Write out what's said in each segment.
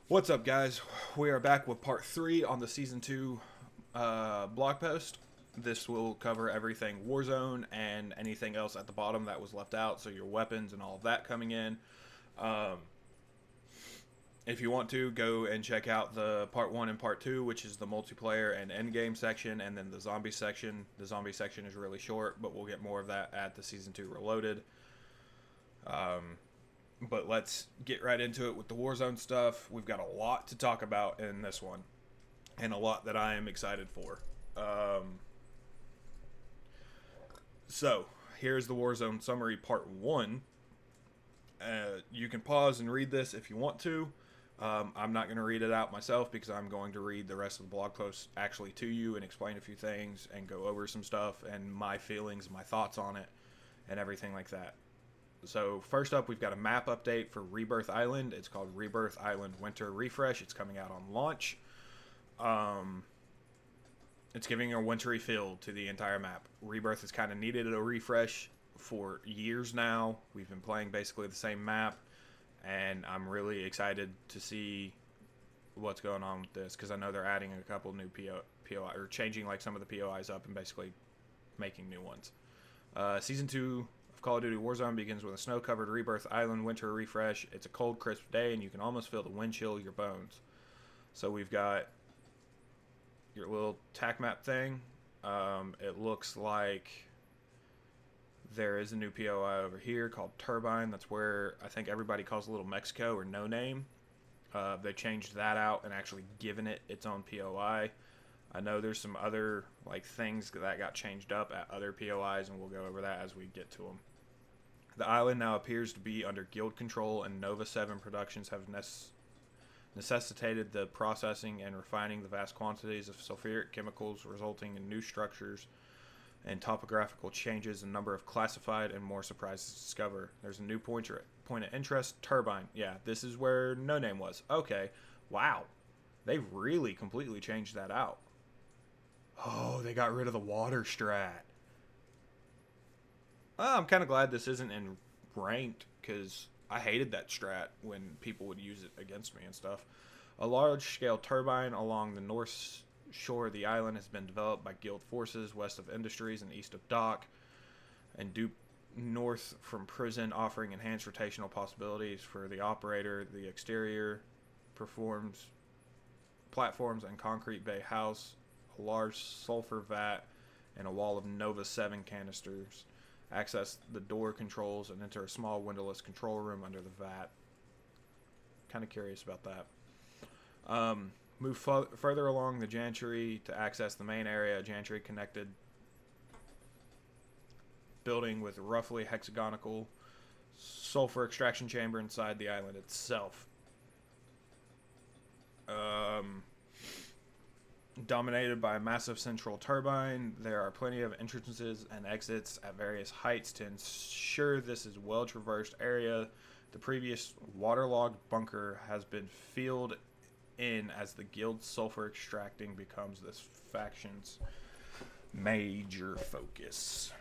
What's up, guys? We are back with part 3 on the Season 2 blog post. This will cover everything Warzone and anything else at the bottom that was left out, so your weapons and all of that coming in. If you want to, go and check out the part 1 and part 2, which is the multiplayer and endgame section, and then the zombie section. The zombie section is really short, but we'll get more of that at the Season 2 Reloaded. But let's get right into it with the Warzone stuff. We've got a lot to talk about in this one, and a lot that I am excited for. So, here's the Warzone summary part 1. You can pause and read this if you want to. I'm not going to read it out myself because I'm going to read the rest of the blog post actually to you and explain a few things and go over some stuff and my feelings, my thoughts on it, and everything like that. So first up, we've got a map update for Rebirth Island. It's called Rebirth Island Winter Refresh. It's coming out on launch. It's giving a wintry feel to the entire map. Rebirth has kind of needed a refresh for years now. We've been playing basically the same map, and I'm really excited to see what's going on with this because I know they're adding a couple new POI or changing like some of the POIs up and basically making new ones. Season 2 of Call of Duty Warzone begins with a snow-covered Rebirth Island winter refresh. It's a cold, crisp day, and you can almost feel the wind chill your bones. So we've got your little tac map thing. It looks like there is a new POI over here called Turbine. That's where I think everybody calls Little Mexico or No Name. They changed that out and actually given it its own POI. I know there's some other like things that got changed up at other POIs, and we'll go over that as we get to them. The island now appears to be under guild control, and Nova 7 Productions have necessitated the processing and refining the vast quantities of sulfuric chemicals, resulting in new structures and topographical changes, a number of classified and more surprises to discover. There's a new point of interest, Turbine. Yeah, this is where No Name was. Okay, wow. They've really completely changed that out. Oh, they got rid of the water strat. I'm kind of glad this isn't in ranked because I hated that strat when people would use it against me and stuff. A large-scale turbine along the north shore of the island has been developed by guild forces west of Industries and east of Dock and due north from prison, offering enhanced rotational possibilities for the operator. The exterior performs platforms and concrete bay house, a large sulfur vat, and a wall of Nova 7 canisters. Access the door controls and enter a small windowless control room under the vat. Kind of curious about that. Move further along the gantry to access the main area. A gantry connected building with roughly hexagonal sulfur extraction chamber inside the island itself. Dominated by a massive central turbine, there are plenty of entrances and exits at various heights to ensure this is a well-traversed area. The previous waterlogged bunker has been filled in as the guild's sulfur extracting becomes this faction's major focus.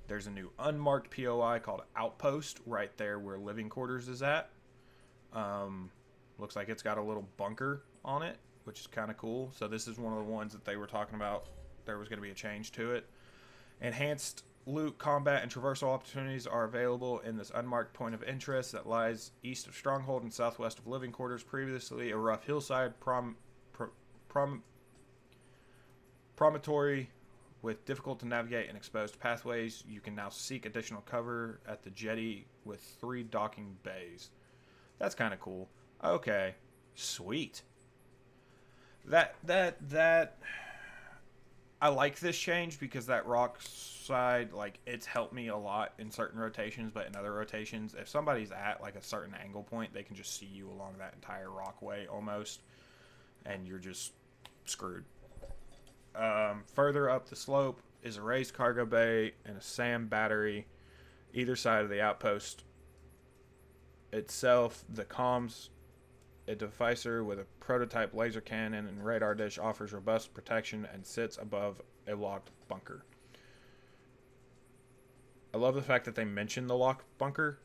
There's a new unmarked POI called Outpost right there where living quarters is at. Looks like it's got a little bunker on it, which is kind of cool. So this is one of the ones that they were talking about. There was going to be a change to it. Enhanced loot, combat, and traversal opportunities are available in this unmarked point of interest that lies east of Stronghold and southwest of living quarters. Previously a rough hillside promontory with difficult to navigate and exposed pathways, you can now seek additional cover at the jetty with 3 docking bays. That's kind of cool. Okay, sweet. That I like this change because that rock side, like, it's helped me a lot in certain rotations, but in other rotations, if somebody's at like a certain angle point, they can just see you along that entire rockway almost, and you're just screwed. Further up the slope is a raised cargo bay and a SAM battery either side of the outpost itself. The comms, a devicer with a prototype laser cannon and radar dish, offers robust protection and sits above a locked bunker. I love the fact that they mention the locked bunker.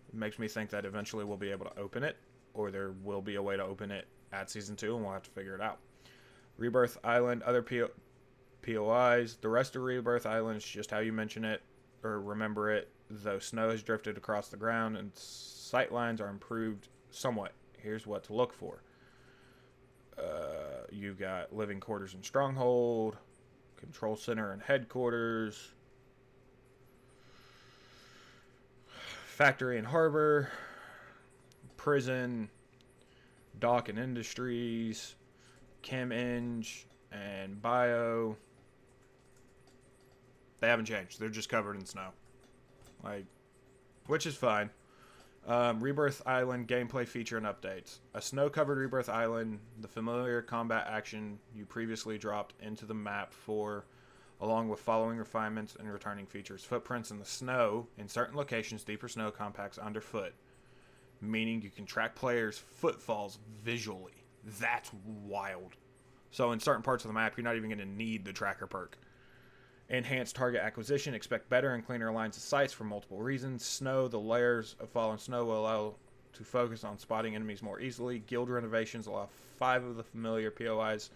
It makes me think that eventually we'll be able to open it or there will be a way to open it at Season 2, and we'll have to figure it out. Rebirth Island, other POIs. The rest of Rebirth Island is just how you mention it or remember it, though snow has drifted across the ground and sight lines are improved somewhat. Here's what to look for. You've got living quarters and stronghold, control center and headquarters, factory and harbor, prison, dock and industries, chem eng, and bio. They haven't changed. They're just covered in snow, which is fine. Rebirth Island gameplay feature and updates. A snow-covered Rebirth Island, the familiar combat action you previously dropped into the map for, along with following refinements and returning features. Footprints in the snow. In certain locations, deeper snow compacts underfoot, meaning you can track players' footfalls visually. That's wild. So in certain parts of the map, you're not even going to need the tracker perk. Enhanced target acquisition. Expect better and cleaner lines of sight for multiple reasons. Snow. The layers of fallen snow will allow to focus on spotting enemies more easily. Guild renovations allow 5 of the familiar POIs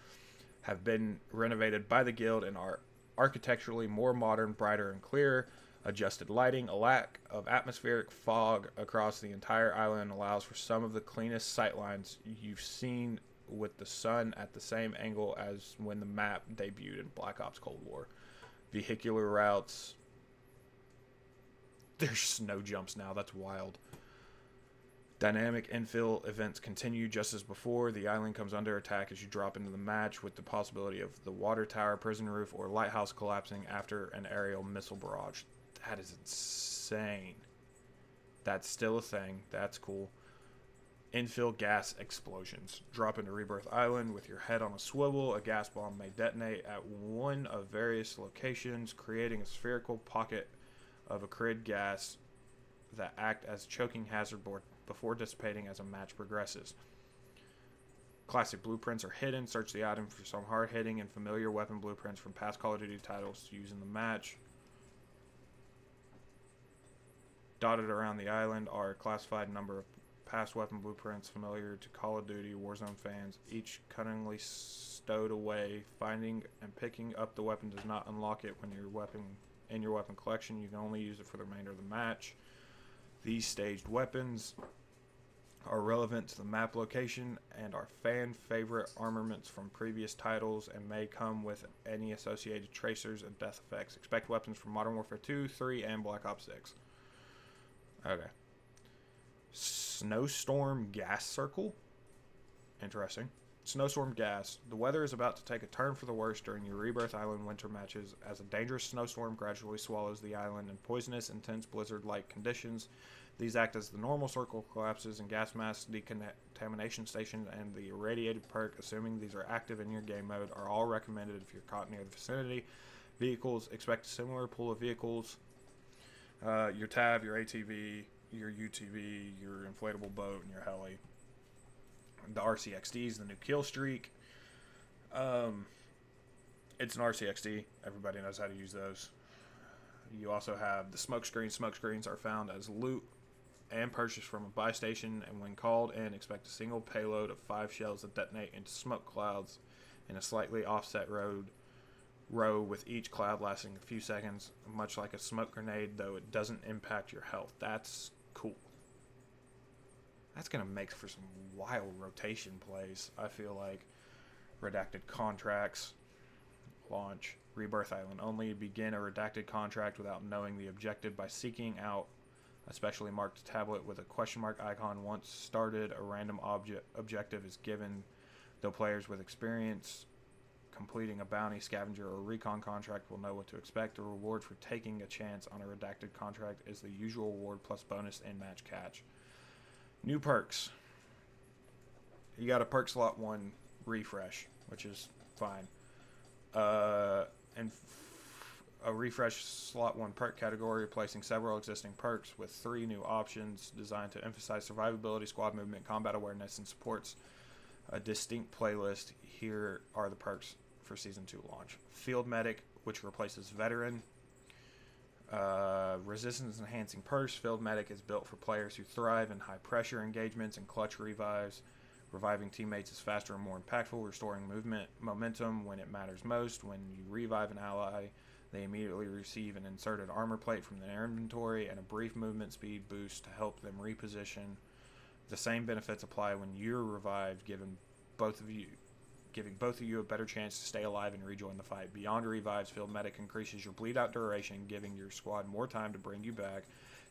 have been renovated by the guild and are architecturally more modern, brighter, and clearer. Adjusted lighting. A lack of atmospheric fog across the entire island allows for some of the cleanest sightlines you've seen, with the sun at the same angle as when the map debuted in Black Ops Cold War. Vehicular routes. There's snow jumps now. That's wild. Dynamic infill events continue just as before. The island comes under attack as you drop into the match, with the possibility of the water tower, prison roof, or lighthouse collapsing after an aerial missile barrage. That is insane. That's still a thing. That's cool. Infill gas explosions. Drop into Rebirth Island with your head on a swivel. A gas bomb may detonate at one of various locations, creating a spherical pocket of acrid gas that act as choking hazard board before dissipating as a match progresses. Classic blueprints are hidden. Search the item for some hard-hitting and familiar weapon blueprints from past Call of Duty titles to use in the match. Dotted around the island are a classified number of past weapon blueprints familiar to Call of Duty Warzone fans, each cunningly stowed away. Finding and picking up the weapon does not unlock it when your weapon in your weapon collection. You can only use it for the remainder of the match. These staged weapons are relevant to the map location and are fan favorite armaments from previous titles and may come with any associated tracers and death effects. Expect weapons from Modern Warfare 2, 3, and Black Ops 6. Okay. Snowstorm gas circle. Interesting. Snowstorm gas. The weather is about to take a turn for the worse during your Rebirth Island winter matches as a dangerous snowstorm gradually swallows the island in poisonous, intense blizzard-like conditions. These act as the normal circle collapses and gas mask decontamination station and the irradiated perk, assuming these are active in your game mode, are all recommended if you're caught near the vicinity. Vehicles. Expect a similar pool of vehicles. Your TAV, your ATV, your UTV, your inflatable boat, and your heli. The RCXDs, the new kill streak. It's an RCXD. Everybody knows how to use those. You also have the smoke screens. Smoke screens are found as loot and purchased from a buy station, and when called in, expect a single payload of 5 shells that detonate into smoke clouds in a slightly offset row with each cloud lasting a few seconds, much like a smoke grenade, though it doesn't impact your health. That's cool. That's going to make for some wild rotation plays, I feel like. Redacted contracts. Launch. Rebirth Island. Only begin a redacted contract without knowing the objective by seeking out a specially marked tablet with a question mark icon. Once started, a random objective is given, though players with experience completing a bounty, scavenger, or recon contract will know what to expect. The reward for taking a chance on a redacted contract is the usual reward plus bonus in-match catch. New perks. You got a perk slot 1 refresh, which is fine. And a refresh slot 1 perk category, replacing several existing perks with 3 new options designed to emphasize survivability, squad movement, combat awareness, and supports a distinct playlist. Here are the perks for Season 2 launch. Field Medic, which replaces Veteran. Resistance enhancing perks. Field Medic is built for players who thrive in high pressure engagements and clutch revives. Reviving teammates is faster and more impactful, restoring movement momentum when it matters most. When you revive an ally, they immediately receive an inserted armor plate from their inventory and a brief movement speed boost to help them reposition. The same benefits apply when you're revived, giving both of you a better chance to stay alive and rejoin the fight. Beyond revives, Field Medic increases your bleed out duration, giving your squad more time to bring you back,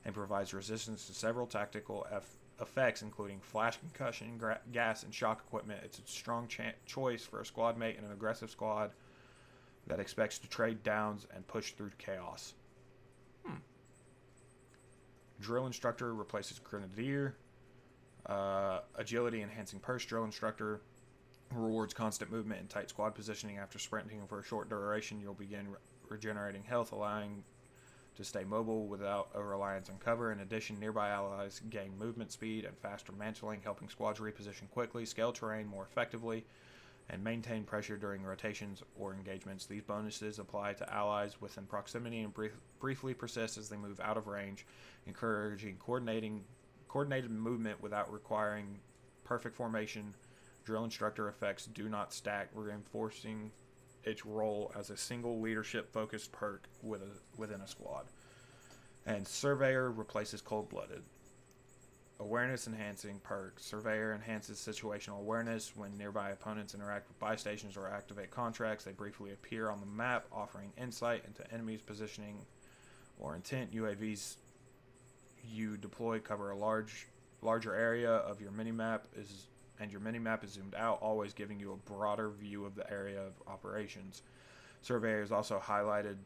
and provides resistance to several tactical effects, including flash concussion, gas, and shock equipment. It's a strong choice for a squad mate in an aggressive squad that expects to trade downs and push through chaos. Drill Instructor replaces Grenadier. Agility enhancing perks. Drill Instructor rewards constant movement and tight squad positioning. After sprinting for a short duration, you'll begin regenerating health, allowing to stay mobile without a reliance on cover. In addition, nearby allies gain movement speed and faster mantling, helping squads reposition quickly, scale terrain more effectively, and maintain pressure during rotations or engagements. These bonuses apply to allies within proximity and briefly persist as they move out of range, encouraging coordinated movement without requiring perfect formation. Drill Instructor effects do not stack, reinforcing its role as a single leadership-focused perk within a squad. And Surveyor replaces Cold-Blooded. Awareness-enhancing perk. Surveyor enhances situational awareness. When nearby opponents interact with buy stations or activate contracts, they briefly appear on the map, offering insight into enemies' positioning or intent. UAVs you deploy cover a larger area of your minimap, and your minimap is zoomed out, always giving you a broader view of the area of operations. Surveyors also highlighted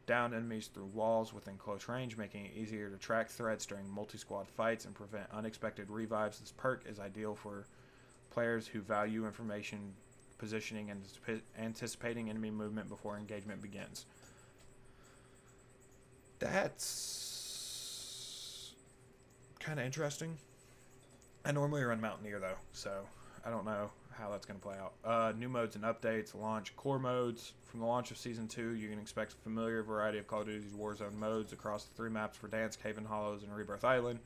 down enemies through walls within close range, making it easier to track threats during multi-squad fights and prevent unexpected revives. This perk is ideal for players who value information, positioning, and anticipating enemy movement before engagement begins. That's kind of interesting. I normally run Mountaineer, though, so I don't know how that's going to play out. New modes and updates. Launch core modes. From the launch of Season 2, you can expect a familiar variety of Call of Duty's Warzone modes across the 3 maps: Verdansk, Haven Hollows, and Rebirth Island,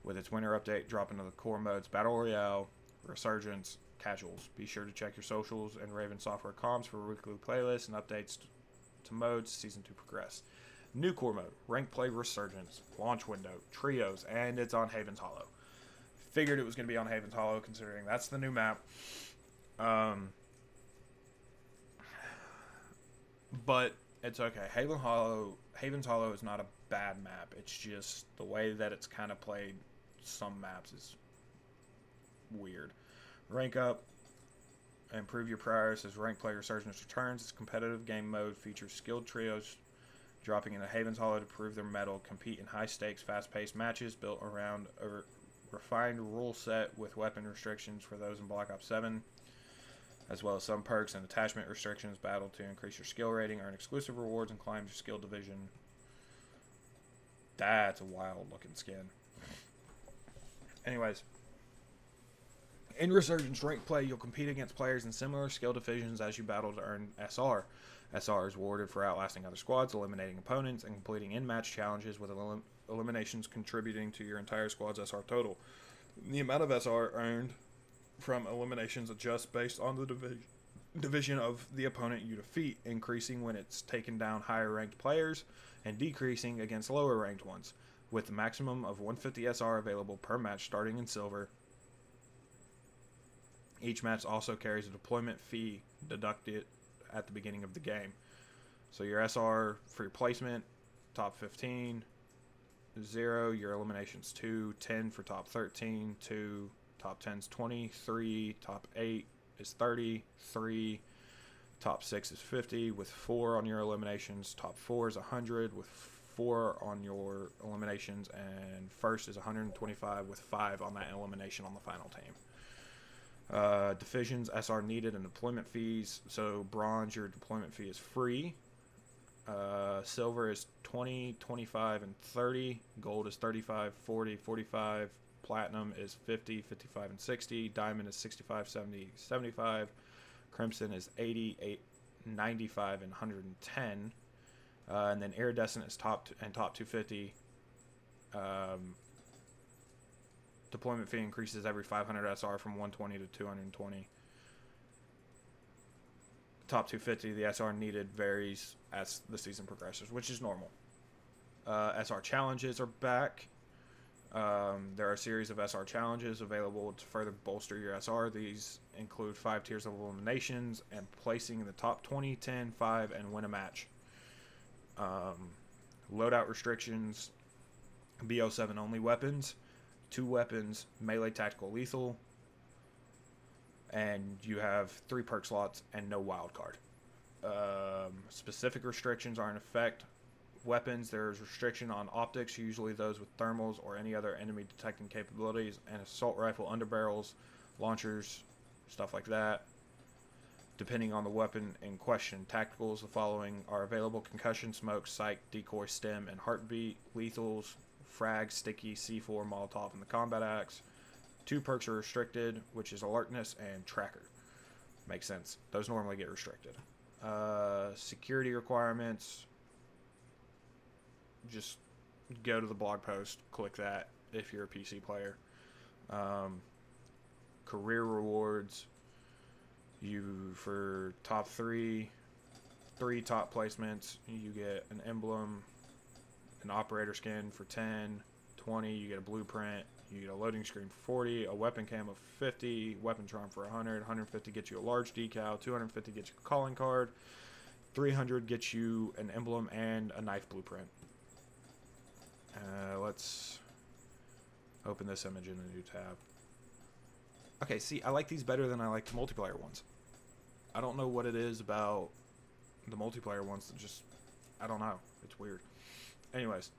with its winter update dropping to the core modes: Battle Royale, Resurgence, Casuals. Be sure to check your socials and Raven Software comms for weekly playlists and updates to modes Season 2 progress. New core mode, Rank Play Resurgence, launch window, trios, and it's on Haven's Hollow. Figured it was going to be on Haven's Hollow, considering that's the new map. But it's okay. Haven's Hollow is not a bad map. It's just the way that it's kind of played some maps is weird. Rank up. Improve your priors as Rank Play Resurgence returns. Its competitive game mode features skilled trios dropping into Haven's Hollow to prove their mettle. Compete in high-stakes, fast-paced matches built around a refined rule set with weapon restrictions for those in Black Ops 7, as well as some perks and attachment restrictions. Battle to increase your skill rating, earn exclusive rewards, and climb your skill division. That's a wild-looking skin. Anyways, in Resurgence Rank Play, you'll compete against players in similar skill divisions as you battle to earn SR. SR is awarded for outlasting other squads, eliminating opponents, and completing in-match challenges, with eliminations contributing to your entire squad's SR total. The amount of SR earned from eliminations adjusts based on the division of the opponent you defeat, increasing when it's taken down higher-ranked players and decreasing against lower-ranked ones, with a maximum of 150 SR available per match starting in Silver. Each match also carries a deployment fee deducted at the beginning of the game. So your SR for your placement, top 15, 0. Your eliminations 2, 10 for top 13, 2. Top 10's 20, 3. Top 8 is 30, 3. Top 6 is 50 with 4 on your eliminations. Top 4 is 100 with 4 on your eliminations, and first is 125 with 5 on that elimination on the final team. Divisions, SR needed, and deployment fees. So bronze, your deployment fee is free. Silver is 20, 25, and 30. Gold is 35, 40, 45. Platinum is 50, 55, and 60. Diamond is 65, 70, 75. Crimson is 80, 95, and 110. And then iridescent is top 250. Deployment fee increases every 500 SR from 120 to 220. Top 250, the SR needed varies as the season progresses, which is normal. SR challenges are back. There are a series of SR challenges available to further bolster your SR. These include 5 tiers of eliminations and placing in the top 20, 10, 5, and win a match. Loadout restrictions, BO7 only weapons, 2 weapons, melee, tactical, lethal, and you have 3 perk slots and no wild card. Specific restrictions are in effect. Weapons, there's restriction on optics, usually those with thermals or any other enemy detecting capabilities, and assault rifle underbarrels, launchers, stuff like that. Depending on the weapon in question, tacticals, the following are available: concussion, smoke, psych, decoy, stem, and heartbeat. Lethals, frag, sticky, C4, molotov, and the combat axe. 2 perks are restricted, which is alertness and tracker. Makes sense. Those normally get restricted. Security requirements, just go to the blog post, click that if you're a PC player. Career rewards, you for top 3 top placements, you get an emblem, an operator skin for 10, 20, you get a blueprint, you get a loading screen for 40, a weapon cam of 50, weapon charm for 100, 150 gets you a large decal, 250 gets you a calling card, 300 gets you an emblem and a knife blueprint. Let's open this image in a new tab. Okay, see, I like these better than I like the multiplayer ones. I don't know what it is about the multiplayer ones that just, I don't know. It's weird. Anyways.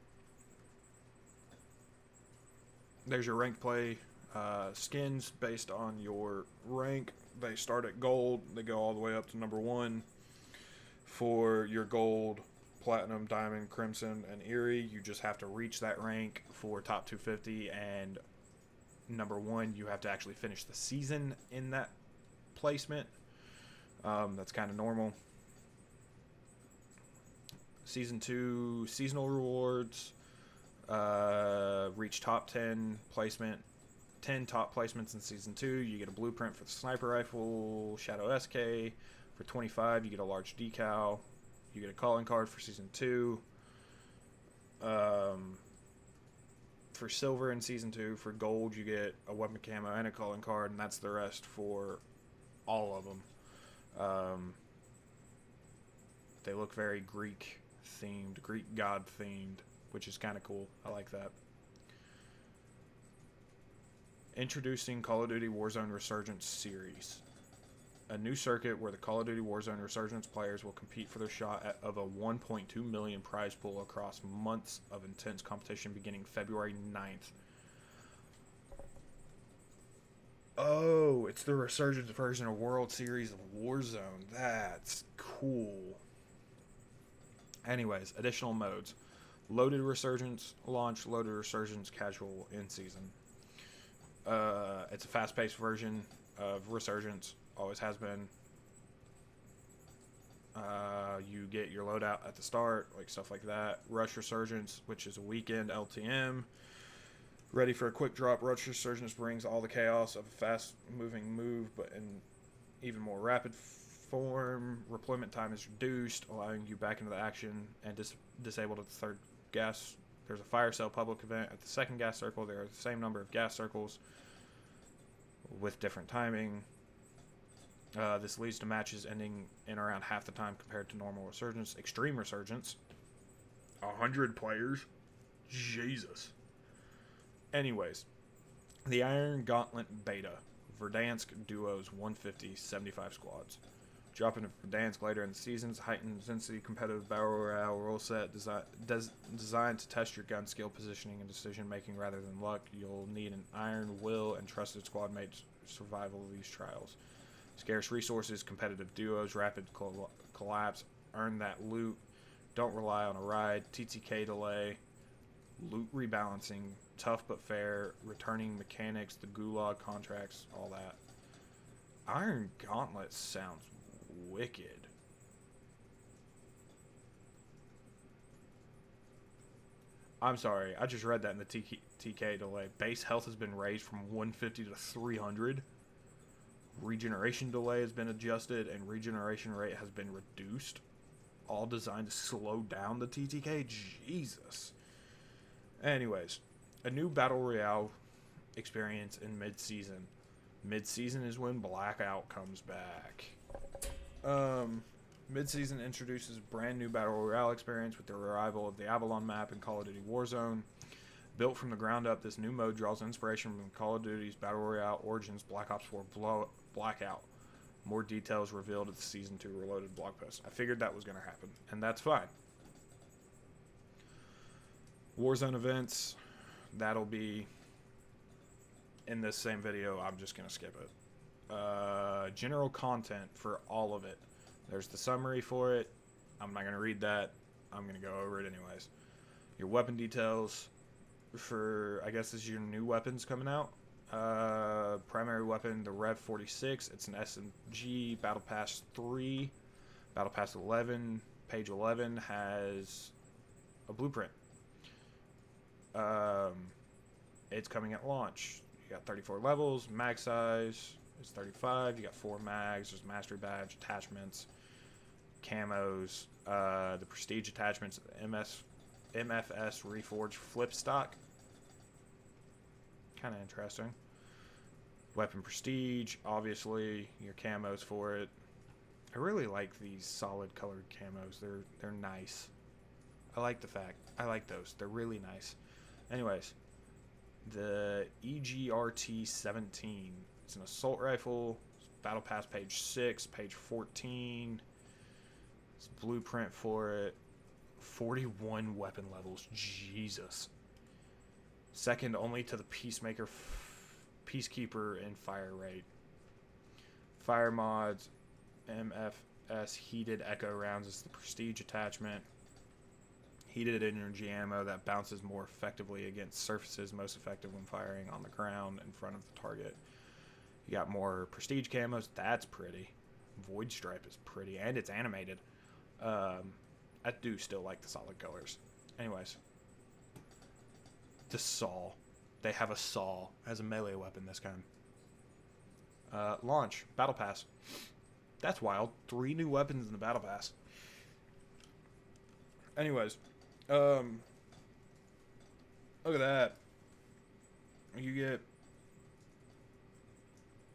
There's your rank play. Skins based on your rank. They start at gold. They go all the way up to number 1. For your gold, platinum, diamond, crimson, and eerie, you just have to reach that rank. For top 250 and number 1, you have to actually finish the season in that placement. That's kind of normal. Season 2 seasonal rewards, reach top 10 placement, 10 top placements in season 2, you get a blueprint for the sniper rifle, Shadow SK. For 25, you get a large decal. You get a calling card for season 2. For silver in season 2, for gold, you get a weapon camo and a calling card, and that's the rest for all of them. They look very Greek themed, Greek god themed, which is kind of cool. I like that. Introducing Call of Duty Warzone Resurgence series. A new circuit where the Call of Duty Warzone Resurgence players will compete for their shot of a 1.2 million prize pool across months of intense competition beginning February 9th. Oh, it's the Resurgence version of World Series of Warzone. That's cool. Anyways, additional modes. Loaded Resurgence launch, Loaded Resurgence casual in season. It's a fast-paced version of Resurgence. Always has been. You get your loadout at the start, like stuff like that. Rush Resurgence, which is a weekend LTM. Ready for a quick drop. Rush Resurgence brings all the chaos of a fast-moving move, but in even more rapid form. Reployment time is reduced, allowing you back into the action and disabled at the third gas. There's a fire sale public event at the second gas circle. There are the same number of gas circles with different timing. This leads to matches ending in around half the time compared to normal Resurgence. Extreme Resurgence. 100 players. Jesus. Anyways. The Iron Gauntlet Beta. Verdansk Duos 150, 75 squads. Drop into Verdansk later in the seasons. Heightened intensity competitive battle royale rule set designed to test your gun skill, positioning, and decision making rather than luck. You'll need an iron will and trusted squad mates survival of these trials. Scarce resources, competitive duos, rapid collapse, earn that loot, don't rely on a ride, TTK delay, loot rebalancing, tough but fair, returning mechanics, the gulag contracts, all that. Iron Gauntlet sounds wicked. I'm sorry, I just read that in the TK delay. Base health has been raised from 150 to 300. Regeneration delay has been adjusted, and regeneration rate has been reduced. All designed to slow down the TTK. Jesus. Anyways, a new Battle Royale experience in mid-season. Mid-season is when Blackout comes back. Mid-season introduces brand new Battle Royale experience with the arrival of the Avalon map in Call of Duty Warzone. Built from the ground up, this new mode draws inspiration from Call of Duty's Battle Royale Origins Black Ops 4 Blackout. More details revealed at the Season 2 Reloaded blog post. I figured that was going to happen, and that's fine. Warzone events, that'll be in this same video. I'm just going to skip it. General content for all of it. There's the summary for it. I'm not going to read that. I'm going to go over it anyways. Your weapon details for, I guess this is your new weapons coming out. Primary weapon, the Rev 46. It's an SMG. Battle Pass 3. Battle Pass 11. Page 11 has a blueprint. It's coming at launch. You got 34 levels. Mag size is 35. You got 4 mags. There's mastery badge, attachments, camos, the prestige attachments, MFS Reforged flip stock. Kind of interesting. Weapon prestige, obviously your camos for it. I really like these solid colored camos. They're nice. I like those. They're really nice. Anyways, the EGRT 17. It's an assault rifle. Battle Pass page 6, page 14. It's blueprint for it. 41 weapon levels. Jesus. Second only to the Peacekeeper and Fire Rate. Fire mods, MFS heated echo rounds is the prestige attachment. Heated energy ammo that bounces more effectively against surfaces, most effective when firing on the ground in front of the target. You got more prestige camos. That's pretty. Void Stripe is pretty, and it's animated. I do still like the solid colors. Anyways. The saw. They have a saw as a melee weapon this time. Launch. Battle Pass. That's wild. 3 new weapons in the Battle Pass. Anyways. Look at that. You get...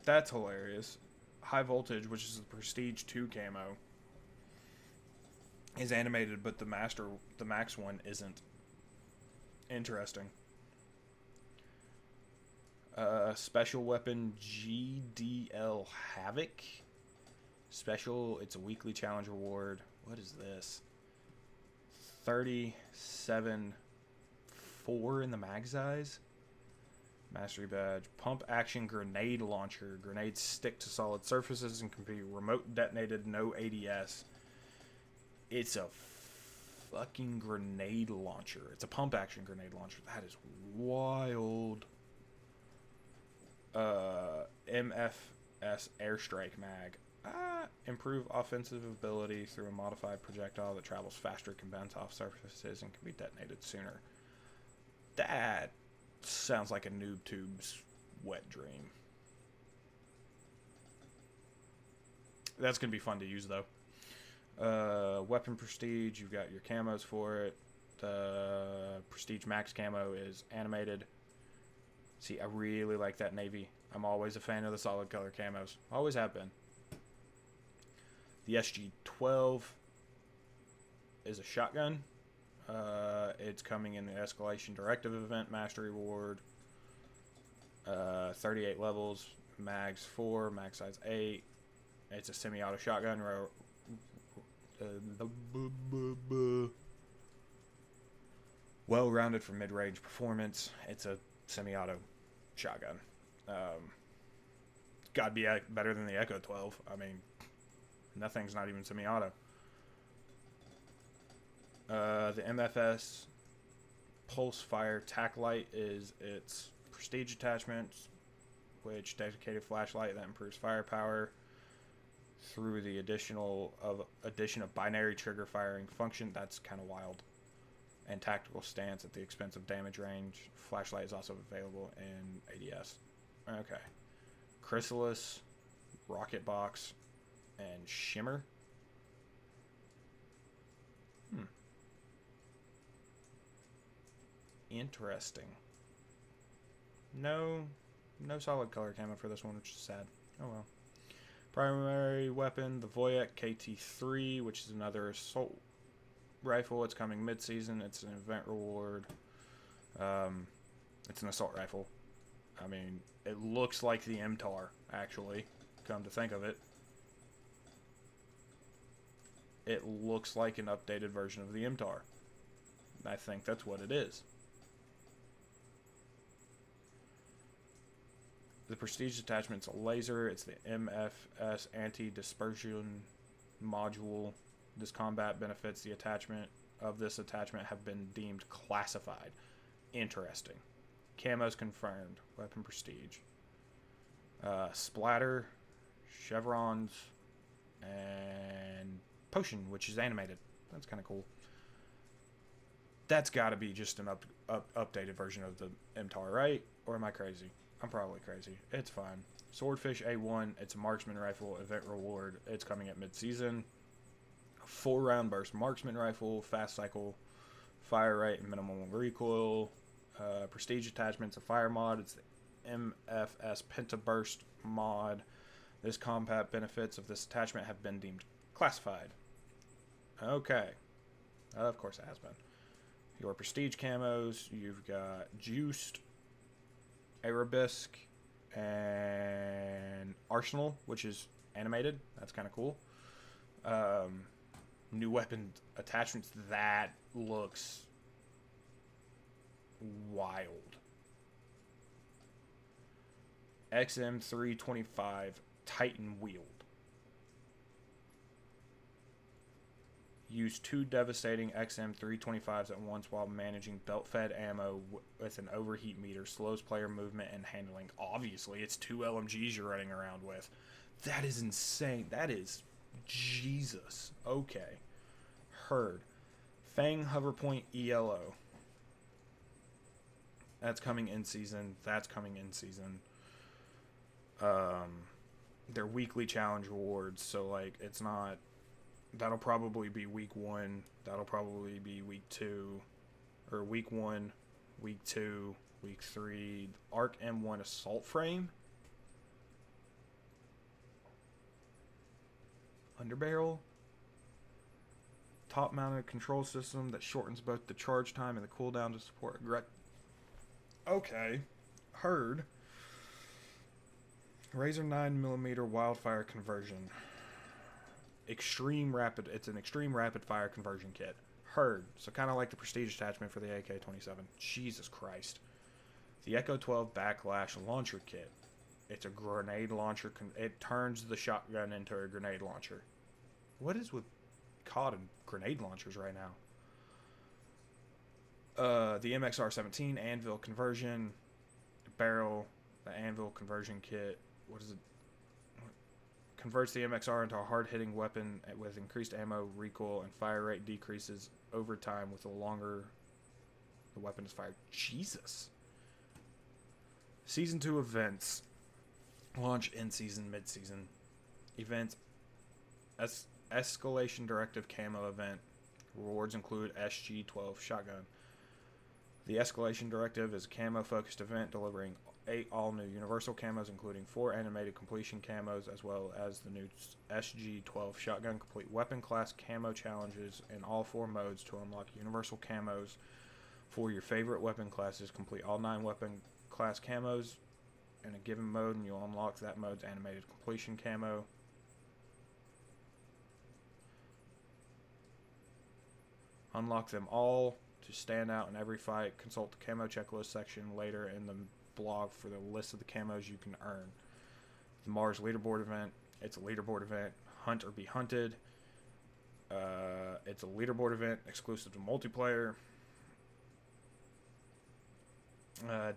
That's hilarious. High Voltage, which is the Prestige 2 camo, is animated, but the max one isn't. Interesting. Special weapon GDL Havoc. Special, it's a weekly challenge reward. What is this? 37 4 in the mag size. Mastery badge. Pump action grenade launcher. Grenades stick to solid surfaces and can be remote detonated, no ADS. It's a fucking grenade launcher. It's a pump action grenade launcher. That is wild. MFS airstrike mag. Improve offensive ability through a modified projectile that travels faster, can bounce off surfaces, and can be detonated sooner. That sounds like a noob tube's wet dream. That's going to be fun to use, though. Weapon prestige, you've got your camos for it. The prestige max camo is animated. See, I really like that navy. I'm always a fan of the solid color camos. Always have been. The SG-12 is a shotgun. It's coming in the Escalation Directive event, Mastery Award. 38 levels, mags 4, mag size 8. It's a semi-auto shotgun. Well-rounded for mid-range performance. It's a semi-auto shotgun. Gotta be better than the Echo 12. I mean, nothing's not even semi-auto. The MFS Pulse Fire Tac Light is its prestige attachment, which dedicated flashlight that improves firepower through the addition of binary trigger firing function. That's kind of wild. and tactical stance at the expense of damage range. Flashlight is also available in ADS. Okay. Chrysalis, Rocket Box, and Shimmer. Interesting. No solid color camo for this one, which is sad. Oh well. Primary weapon, the Voyak KT3, which is another assault rifle. It's coming mid-season. It's an event reward. It's an assault rifle. I mean, it looks like the MTAR, actually, come to think of it. It looks like an updated version of the MTAR. I think that's what it is. The Prestige attachment's a laser. It's the MFS anti-dispersion module. This combat benefits the attachment of this attachment have been deemed classified. Interesting. Camos confirmed. Weapon Prestige. Splatter, chevrons, and potion, which is animated. That's kind of cool. That's got to be just an updated version of the MTAR, right? Or am I crazy? I'm probably crazy. It's fine. Swordfish A1. It's a marksman rifle. Event reward. It's coming at mid-season. 4-round burst marksman rifle. Fast cycle. Fire rate and minimum recoil. Prestige attachment's a fire mod. It's the MFS Pentaburst mod. This combat benefits of this attachment have been deemed classified. Okay. Of course it has been. Your Prestige camos. You've got Juiced, Arabesque, and Arsenal, which is animated. That's kind of cool. New weapon attachments. That looks wild. XM325 Titan Wield. Use 2 devastating XM325s at once while managing belt-fed ammo with an overheat meter. Slows player movement and handling. Obviously, it's 2 LMGs you're running around with. That is insane. That is Jesus. Okay. Heard. Fang Hoverpoint ELO. That's coming in season. That's coming in season. They're weekly challenge rewards, so like it's not. That'll probably be week 1. That'll probably be week 2. Or week 1, week 2, week 3. Arc M1 assault frame. Underbarrel. Top mounted control system that shortens both the charge time and the cooldown to support Okay. Heard. Razor 9mm wildfire conversion. Extreme rapid. It's an extreme rapid fire conversion kit. Heard. So kind of like the Prestige attachment for the AK-27. Jesus Christ. The Echo 12 Backlash launcher kit. It's a grenade launcher. It turns the shotgun into a grenade launcher. What is with COD and grenade launchers right now? The MXR-17 Anvil conversion. Barrel. The Anvil conversion kit. What is it? Converts the MXR into a hard-hitting weapon with increased ammo, recoil, and fire rate decreases over time with the longer the weapon is fired. Jesus. Season 2 events. Launch in season, mid-season. Events. Escalation Directive Camo event. Rewards include SG-12 shotgun. The Escalation Directive is a camo-focused event delivering 8 all-new universal camos, including 4 animated completion camos, as well as the new SG-12 shotgun. Complete weapon class camo challenges in all 4 modes to unlock universal camos for your favorite weapon classes. Complete all 9 weapon class camos in a given mode, and you'll unlock that mode's animated completion camo. Unlock them all to stand out in every fight. Consult the camo checklist section later in the blog for the list of the camos you can earn. The Mars leaderboard event. It's a leaderboard event. Hunt or be hunted. It's a leaderboard event exclusive to multiplayer.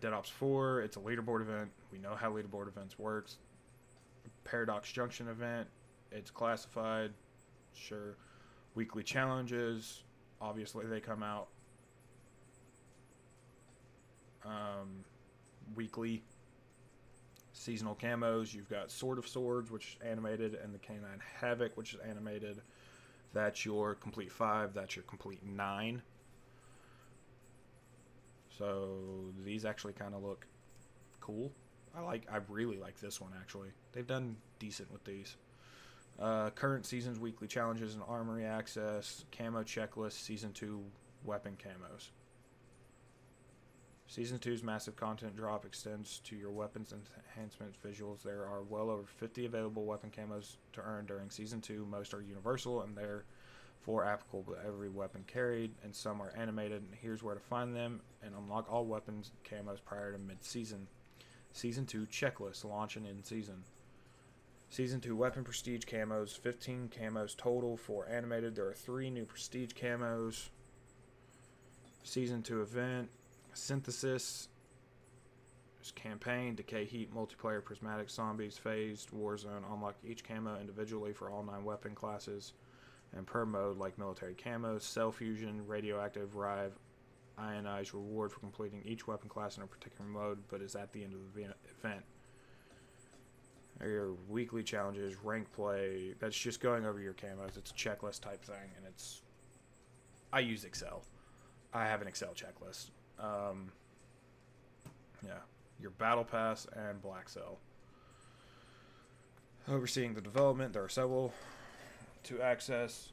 Dead Ops 4. It's a leaderboard event. We know how leaderboard events works. Paradox Junction event. It's classified. Sure. Weekly challenges. Obviously they come out weekly seasonal camos. You've got Sword of Swords, which is animated, and the Canine Havoc, which is animated. That's your complete 5. That's your complete 9. So these actually kind of look cool. I really like this one, actually. They've done decent with these. Current season's weekly challenges and armory access, camo checklist, season 2 weapon camos. Season 2's massive content drop extends to your weapons enhancement visuals. There are well over 50 available weapon camos to earn during Season 2. Most are universal and therefore applicable to every weapon carried, and some are animated. And here's where to find them and unlock all weapons camos prior to mid-season. Season 2 checklist, launching in season. Season 2 weapon prestige camos, 15 camos total, 4 animated. There are 3 new prestige camos. Season 2 event, synthesis, campaign, decay, heat, multiplayer, prismatic, zombies, phased, warzone. Unlock each camo individually for all 9 weapon classes and per mode, like military camos, cell fusion, radioactive, rive, ionized. Reward for completing each weapon class in a particular mode, but is at the end of the event. Your weekly challenges, rank play. That's just going over your camos. It's a checklist type thing, and I use Excel. I have an Excel checklist. Yeah, your battle pass and black cell. Overseeing the development, there are several to access.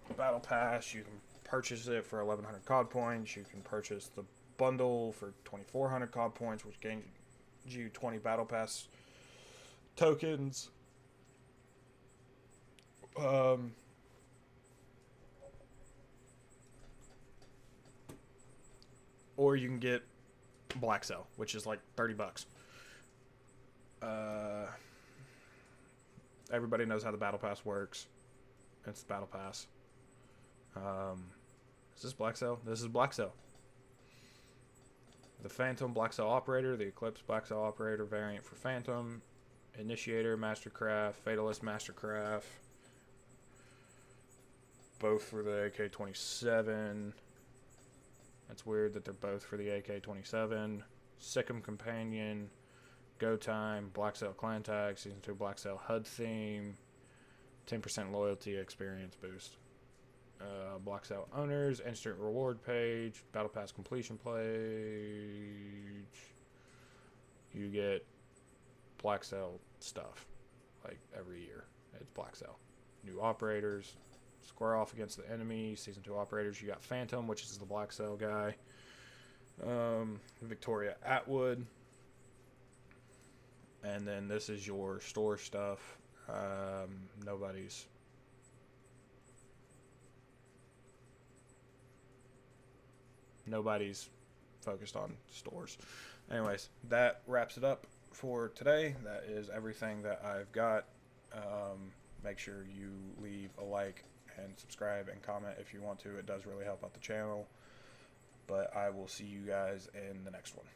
The battle pass, you can purchase it for 1,100 COD points. You can purchase the bundle for 2,400 COD points, which gains you 20 battle pass tokens. Or you can get black cell, which is like $30. Everybody knows how the battle pass works. It's the battle pass. Is this black cell? This is black cell. The Phantom Black Cell Operator, the Eclipse Black Cell Operator variant for Phantom, Initiator Mastercraft, Fatalist Mastercraft, both for the AK-27. That's weird that they're both for the AK-27. Sikkim Companion, Go Time, Black Cell Clan Tag, Season 2 Black Cell HUD Theme, 10% loyalty experience boost. Black Cell Owners, Instant Reward page, Battle Pass completion page. You get Black Cell stuff, like every year. It's Black Cell. New operators, square off against the enemy. Season 2 operators, you got Phantom, which is the Black Cell guy. Victoria Atwood. And then this is your store stuff. Nobody's focused on stores. Anyways, that wraps it up for today. That is everything that I've got. Make sure you leave a like and subscribe and comment if you want to. It does really help out the channel. But I will see you guys in the next one.